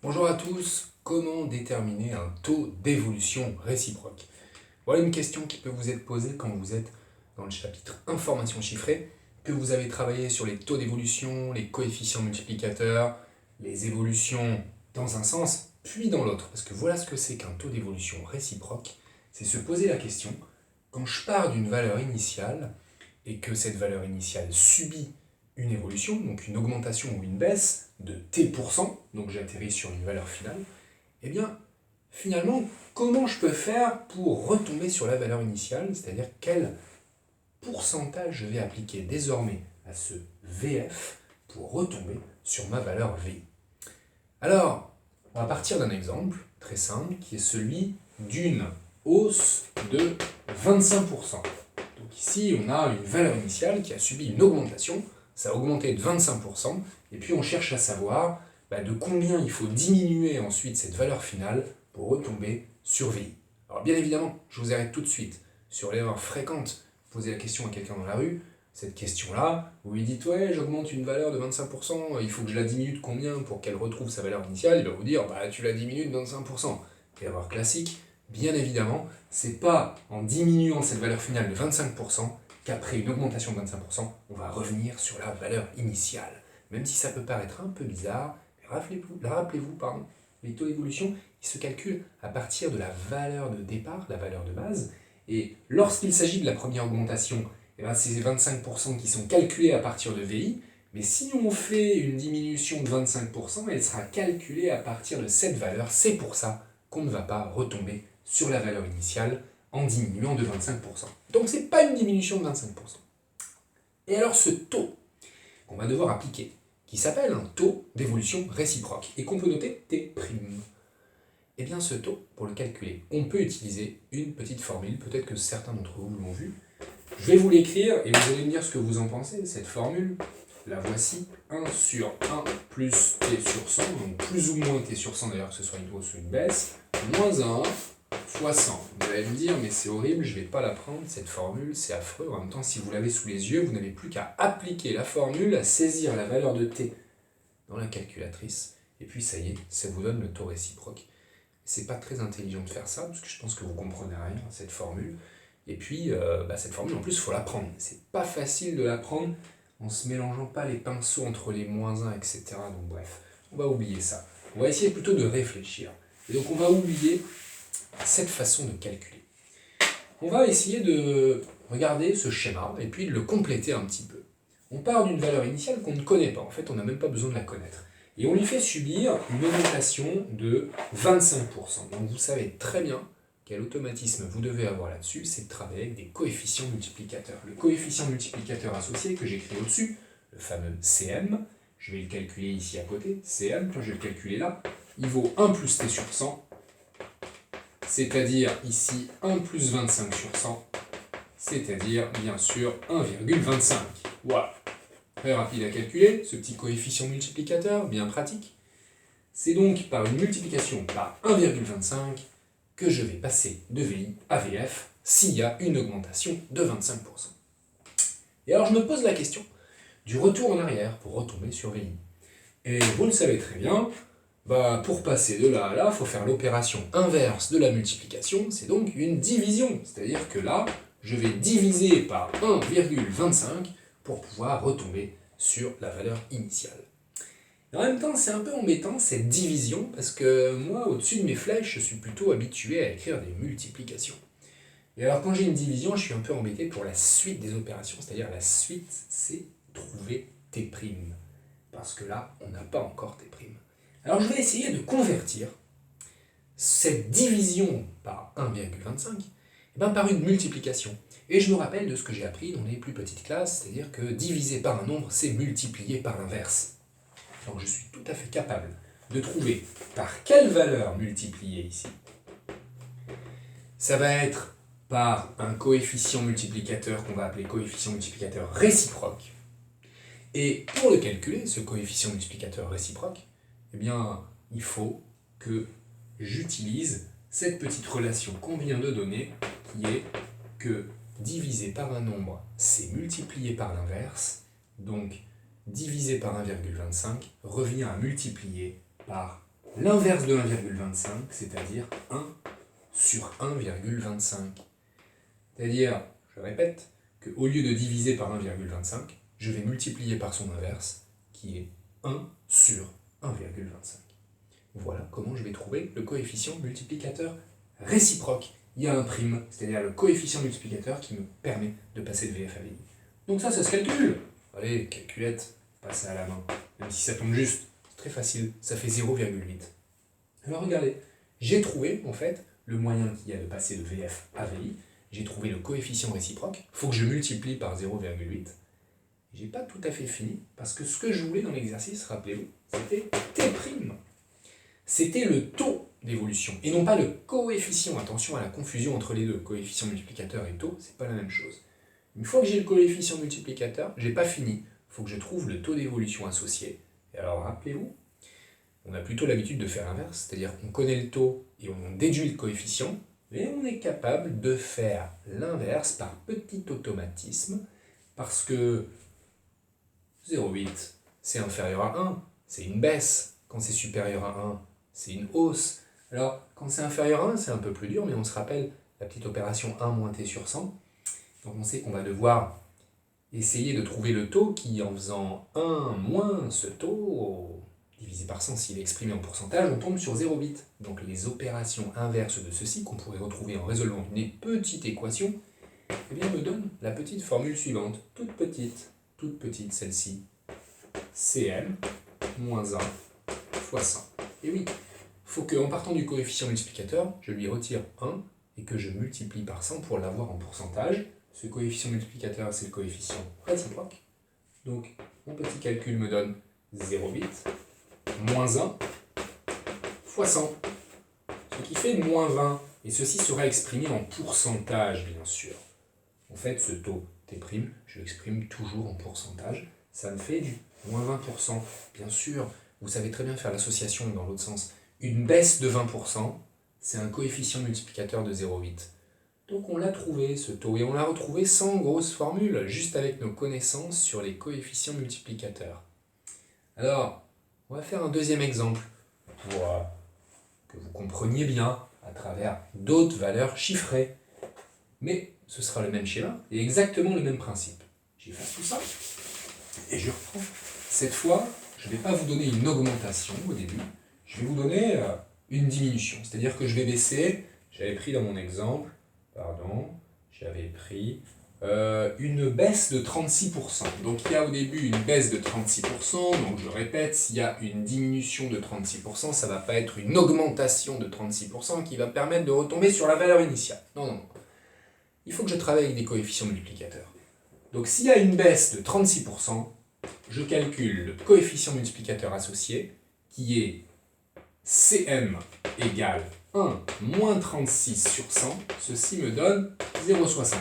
Bonjour à tous, comment déterminer un taux d'évolution réciproque? Voilà une question qui peut vous être posée quand vous êtes dans le chapitre information chiffrée, que vous avez travaillé sur les taux d'évolution, les coefficients multiplicateurs, les évolutions dans un sens, puis dans l'autre. Parce que voilà ce que c'est qu'un taux d'évolution réciproque, c'est se poser la question, quand je pars d'une valeur initiale et que cette valeur initiale subit une évolution, donc une augmentation ou une baisse de t%, donc j'atterris sur une valeur finale, eh bien, finalement, comment je peux faire pour retomber sur la valeur initiale, c'est-à-dire quel pourcentage je vais appliquer désormais à ce VF pour retomber sur ma valeur VI. Alors, on va partir d'un exemple très simple qui est celui d'une hausse de 25%. Donc ici, on a une valeur initiale qui a subi une augmentation, ça a augmenté de 25%, et puis on cherche à savoir de combien il faut diminuer ensuite cette valeur finale pour retomber sur VI. Alors bien évidemment, je vous arrête tout de suite sur l'erreur fréquente, posez la question à quelqu'un dans la rue, cette question-là, vous lui dites ouais, j'augmente une valeur de 25%, il faut que je la diminue de combien pour qu'elle retrouve sa valeur initiale, il va vous dire tu la diminues de 25%. Erreur classique, bien évidemment, c'est pas en diminuant cette valeur finale de 25% qu'après une augmentation de 25%, on va revenir sur la valeur initiale. Même si ça peut paraître un peu bizarre, rappelez-vous, les taux d'évolution, ils se calculent à partir de la valeur de départ, la valeur de base, et lorsqu'il s'agit de la première augmentation, c'est ces 25% qui sont calculés à partir de VI, mais si on fait une diminution de 25%, elle sera calculée à partir de cette valeur. C'est pour ça qu'on ne va pas retomber sur la valeur initiale en diminuant de 25%. Donc ce n'est pas une diminution de 25%. Et alors ce taux qu'on va devoir appliquer, qui s'appelle un taux d'évolution réciproque, et qu'on peut noter T', eh bien ce taux, pour le calculer, on peut utiliser une petite formule, peut-être que certains d'entre vous l'ont vu. Je vais vous l'écrire et vous allez me dire ce que vous en pensez. Cette formule, la voici, 1 sur 1 plus t sur 100, donc plus ou moins t sur 100 d'ailleurs, que ce soit une hausse ou une baisse, moins 1 fois 100. Vous allez me dire, mais c'est horrible, je ne vais pas la prendre, cette formule, c'est affreux. En même temps, si vous l'avez sous les yeux, vous n'avez plus qu'à appliquer la formule, à saisir la valeur de t dans la calculatrice, et puis ça y est, ça vous donne le taux réciproque. C'est pas très intelligent de faire ça, parce que je pense que vous comprenez rien à cette formule. Et puis, cette formule, en plus, il faut l'apprendre. C'est pas facile de l'apprendre en se mélangeant pas les pinceaux entre les moins 1, etc. Donc bref, on va oublier ça. On va essayer plutôt de réfléchir. Et donc on va oublier cette façon de calculer. On va essayer de regarder ce schéma et puis de le compléter un petit peu. On part d'une valeur initiale qu'on ne connaît pas. En fait, on n'a même pas besoin de la connaître. Et on lui fait subir une augmentation de 25%. Donc vous savez très bien quel automatisme vous devez avoir là-dessus, c'est de travailler avec des coefficients multiplicateurs. Le coefficient multiplicateur associé que j'écris au-dessus, le fameux CM, je vais le calculer ici à côté, CM, quand je vais le calculer là, il vaut 1 plus t sur 100, c'est-à-dire ici 1 plus 25 sur 100, c'est-à-dire bien sûr 1,25. Voilà. Très rapide à calculer, ce petit coefficient multiplicateur, bien pratique. C'est donc par une multiplication par 1,25 que je vais passer de VI à VF s'il y a une augmentation de 25%. Et alors je me pose la question du retour en arrière pour retomber sur VI. Et vous le savez très bien, pour passer de là à là, il faut faire l'opération inverse de la multiplication, c'est donc une division. C'est-à-dire que là, je vais diviser par 1,25 pour pouvoir retomber sur la valeur initiale. Et en même temps, c'est un peu embêtant cette division, parce que moi, au-dessus de mes flèches, je suis plutôt habitué à écrire des multiplications. Et alors, quand j'ai une division, je suis un peu embêté pour la suite des opérations, c'est-à-dire la suite, c'est trouver T'. Parce que là, on n'a pas encore T'. Alors, je vais essayer de convertir cette division par 1,25 par une multiplication. Et je me rappelle de ce que j'ai appris dans les plus petites classes, c'est-à-dire que diviser par un nombre, c'est multiplier par l'inverse. Donc je suis tout à fait capable de trouver par quelle valeur multiplier ici. Ça va être par un coefficient multiplicateur qu'on va appeler coefficient multiplicateur réciproque. Et pour le calculer, ce coefficient multiplicateur réciproque, il faut que j'utilise cette petite relation qu'on vient de donner, qui est que diviser par un nombre, c'est multiplier par l'inverse. Donc, divisé par 1,25 revient à multiplier par l'inverse de 1,25, c'est-à-dire 1 sur 1,25. C'est-à-dire, je répète, qu'au lieu de diviser par 1,25, je vais multiplier par son inverse, qui est 1 sur 1,25. Voilà comment je vais trouver le coefficient multiplicateur réciproque. Il y a un prime, c'est-à-dire le coefficient multiplicateur qui me permet de passer de VF à VI. Donc ça se calcule. Allez, calculette, passez à la main. Même si ça tombe juste, c'est très facile, ça fait 0,8. Alors regardez, j'ai trouvé en fait le moyen qu'il y a de passer de VF à VI. J'ai trouvé le coefficient réciproque. Il faut que je multiplie par 0,8. J'ai pas tout à fait fini, parce que ce que je voulais dans l'exercice, rappelez-vous, c'était T'. C'était le taux d'évolution, et non pas le coefficient. Attention à la confusion entre les deux. Coefficient multiplicateur et taux, c'est pas la même chose. Une fois que j'ai le coefficient multiplicateur, j'ai pas fini. Il faut que je trouve le taux d'évolution associé. Et alors rappelez-vous, on a plutôt l'habitude de faire l'inverse, c'est-à-dire qu'on connaît le taux et on déduit le coefficient, mais on est capable de faire l'inverse par petit automatisme, parce que 0,8, c'est inférieur à 1, c'est une baisse. Quand c'est supérieur à 1, c'est une hausse. Alors, quand c'est inférieur à 1, c'est un peu plus dur, mais on se rappelle la petite opération 1 moins t sur 100. Donc on sait qu'on va devoir essayer de trouver le taux qui, en faisant 1 moins ce taux, divisé par 100 s'il est exprimé en pourcentage, on tombe sur 0,8. Donc les opérations inverses de ceci, qu'on pourrait retrouver en résolvant une petite équation, eh bien, me donnent la petite formule suivante, toute petite celle-ci, Cm moins 1 fois 100. Et oui, il faut qu'en partant du coefficient multiplicateur, je lui retire 1 et que je multiplie par 100 pour l'avoir en pourcentage. Ce coefficient multiplicateur, c'est le coefficient réciproque. Donc, mon petit calcul me donne 0,8 moins 1 fois 100, ce qui fait moins 20. Et ceci sera exprimé en pourcentage, bien sûr. En fait, ce taux T', je l'exprime toujours en pourcentage. Ça me fait du moins 20%. Bien sûr, vous savez très bien faire l'association dans l'autre sens. Une baisse de 20%, c'est un coefficient multiplicateur de 0,8. Donc on l'a trouvé, ce taux, et on l'a retrouvé sans grosse formule, juste avec nos connaissances sur les coefficients multiplicateurs. Alors, on va faire un deuxième exemple pour que vous compreniez bien à travers d'autres valeurs chiffrées. Mais ce sera le même schéma et exactement le même principe. J'efface tout ça et je reprends. Cette fois, je ne vais pas vous donner une augmentation au début, je vais vous donner une diminution. C'est-à-dire que je vais baisser, j'avais pris dans mon exemple, j'avais pris une baisse de 36%. Donc il y a au début une baisse de 36%, donc je répète, s'il y a une diminution de 36%, ça ne va pas être une augmentation de 36% qui va permettre de retomber sur la valeur initiale. Non, non, non. Il faut que je travaille avec des coefficients multiplicateurs. Donc s'il y a une baisse de 36%, je calcule le coefficient multiplicateur associé, qui est Cm égale 1 moins 36 sur 100, ceci me donne 0,64.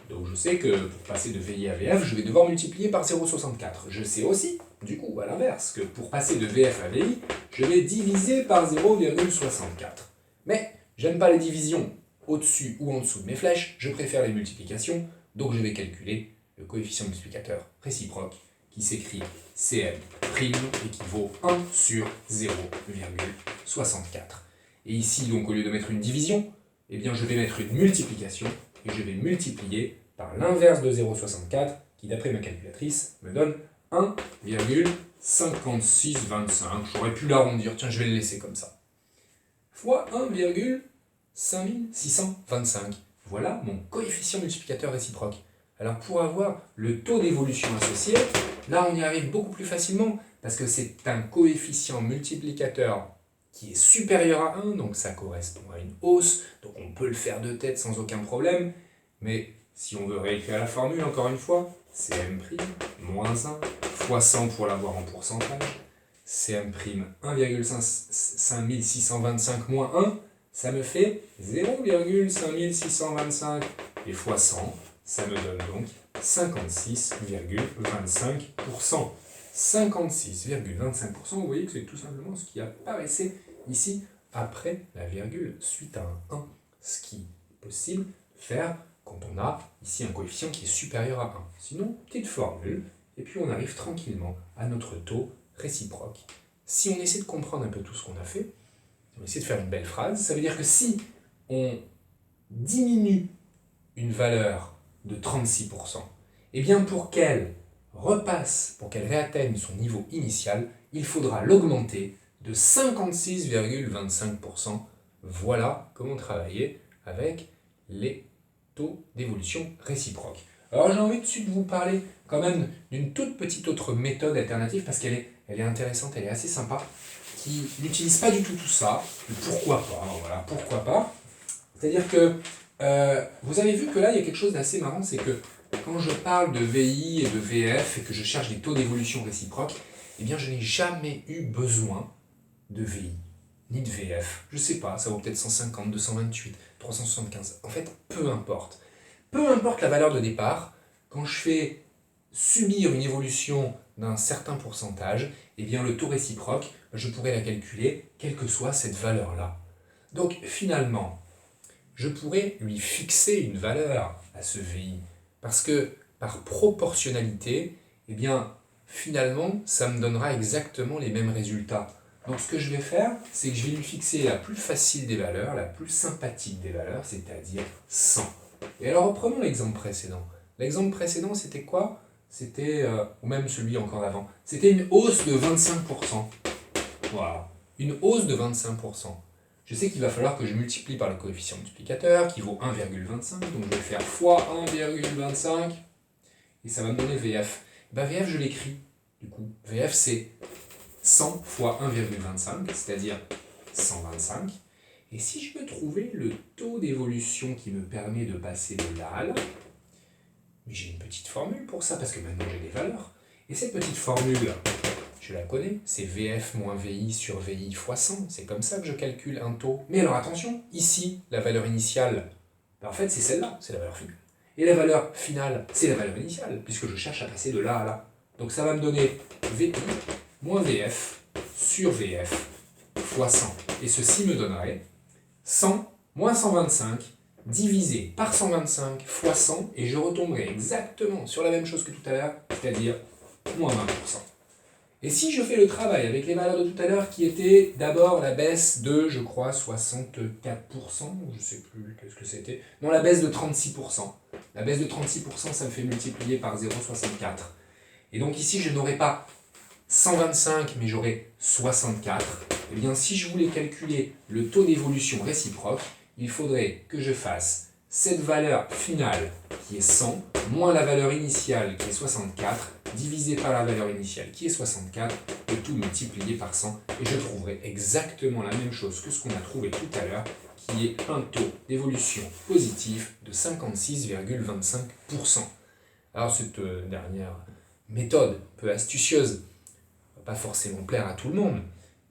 Donc je sais que pour passer de VI à VF, je vais devoir multiplier par 0,64. Je sais aussi, du coup, à l'inverse, que pour passer de VF à VI, je vais diviser par 0,64. Mais j'aime pas les divisions au-dessus ou en dessous de mes flèches, je préfère les multiplications, donc je vais calculer le coefficient multiplicateur réciproque qui s'écrit Cm' équivaut 1 sur 0,64. Et ici, donc, au lieu de mettre une division, eh bien, je vais mettre une multiplication et je vais multiplier par l'inverse de 0,64 qui, d'après ma calculatrice, me donne 1,5625. J'aurais pu l'arrondir, tiens, je vais le laisser comme ça. Fois 1,5625. Voilà mon coefficient multiplicateur réciproque. Alors pour avoir le taux d'évolution associé, là on y arrive beaucoup plus facilement parce que c'est un coefficient multiplicateur qui est supérieur à 1, donc ça correspond à une hausse, donc on peut le faire de tête sans aucun problème, mais si on veut réécrire la formule, encore une fois, Cm' moins 1 fois 100 pour l'avoir en pourcentage, Cm' 1,5625 moins 1, ça me fait 0,5625 et fois 100, ça me donne donc 56,25%. 56,25%, vous voyez que c'est tout simplement ce qui apparaissait ici après la virgule suite à un 1, ce qui est possible de faire quand on a ici un coefficient qui est supérieur à 1. Sinon, petite formule, et puis on arrive tranquillement à notre taux réciproque si on essaie de comprendre un peu tout ce qu'on a fait, on essaie de faire une belle phrase, ça veut dire que si on diminue une valeur de 36%, eh bien pour qu'elle repasse, pour qu'elle réatteigne son niveau initial, il faudra l'augmenter de 56,25%. Voilà comment travailler avec les taux d'évolution réciproque. Alors j'ai envie de vous parler quand même d'une toute petite autre méthode alternative parce qu'elle est intéressante, elle est assez sympa, qui n'utilise pas du tout tout ça, mais pourquoi pas, voilà, pourquoi pas. C'est-à-dire que vous avez vu que là, il y a quelque chose d'assez marrant, c'est que quand je parle de VI et de VF et que je cherche des taux d'évolution réciproque, eh bien je n'ai jamais eu besoin de VI, ni de VF. Je sais pas, ça vaut peut-être 150, 228, 375. En fait, peu importe. Peu importe la valeur de départ, quand je fais subir une évolution d'un certain pourcentage, eh bien le taux réciproque, je pourrais la calculer, quelle que soit cette valeur-là. Donc finalement, je pourrais lui fixer une valeur à ce VI, parce que par proportionnalité, eh bien finalement, ça me donnera exactement les mêmes résultats. Donc ce que je vais faire, c'est que je vais lui fixer la plus facile des valeurs, la plus sympathique des valeurs, c'est-à-dire 100. Et alors reprenons l'exemple précédent. L'exemple précédent, c'était quoi? C'était, ou même celui encore avant, c'était une hausse de 25%. Voilà, une hausse de 25%. Je sais qu'il va falloir que je multiplie par le coefficient multiplicateur qui vaut 1,25, donc je vais faire fois 1,25 et ça va me donner VF. Ben VF, je l'écris du coup. VF, c'est 100 fois 1,25, c'est-à-dire 125. Et si je veux trouver le taux d'évolution qui me permet de passer de là à là, j'ai une petite formule pour ça, parce que maintenant j'ai des valeurs. Et cette petite formule, je la connais, c'est VF moins VI sur VI fois 100. C'est comme ça que je calcule un taux. Mais alors attention, ici, la valeur initiale, ben en fait c'est celle-là, c'est la valeur finale. Et la valeur finale, c'est la valeur initiale, puisque je cherche à passer de là à là. Donc ça va me donner VI moins VF sur VF fois 100. Et ceci me donnerait 100 moins 125 divisé par 125 fois 100, et je retomberai exactement sur la même chose que tout à l'heure, c'est-à-dire moins 20%. Et si je fais le travail avec les valeurs de tout à l'heure qui étaient d'abord la baisse de, je crois, 64%, je ne sais plus qu'est-ce que c'était, non, la baisse de 36%. La baisse de 36%, ça me fait multiplier par 0,64. Et donc ici, je n'aurai pas 125, mais j'aurai 64. Et bien, si je voulais calculer le taux d'évolution réciproque, il faudrait que je fasse cette valeur finale qui est 100, moins la valeur initiale qui est 64, divisé par la valeur initiale qui est 64, et tout multiplié par 100, et je trouverai exactement la même chose que ce qu'on a trouvé tout à l'heure, qui est un taux d'évolution positif de 56,25%. Alors cette dernière méthode, un peu astucieuse, ne va pas forcément plaire à tout le monde,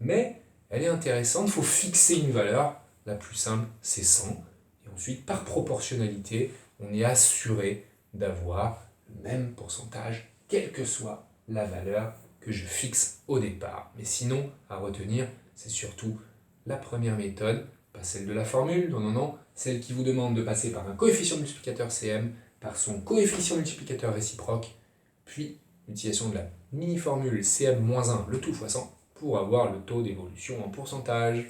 mais elle est intéressante. Il faut fixer une valeur, la plus simple c'est 100, et ensuite par proportionnalité, on est assuré d'avoir le même pourcentage, quelle que soit la valeur que je fixe au départ. Mais sinon, à retenir, c'est surtout la première méthode, pas celle de la formule, non, non, non, celle qui vous demande de passer par un coefficient multiplicateur CM, par son coefficient multiplicateur réciproque, puis l'utilisation de la mini-formule CM-1, le tout fois 100, pour avoir le taux d'évolution en pourcentage.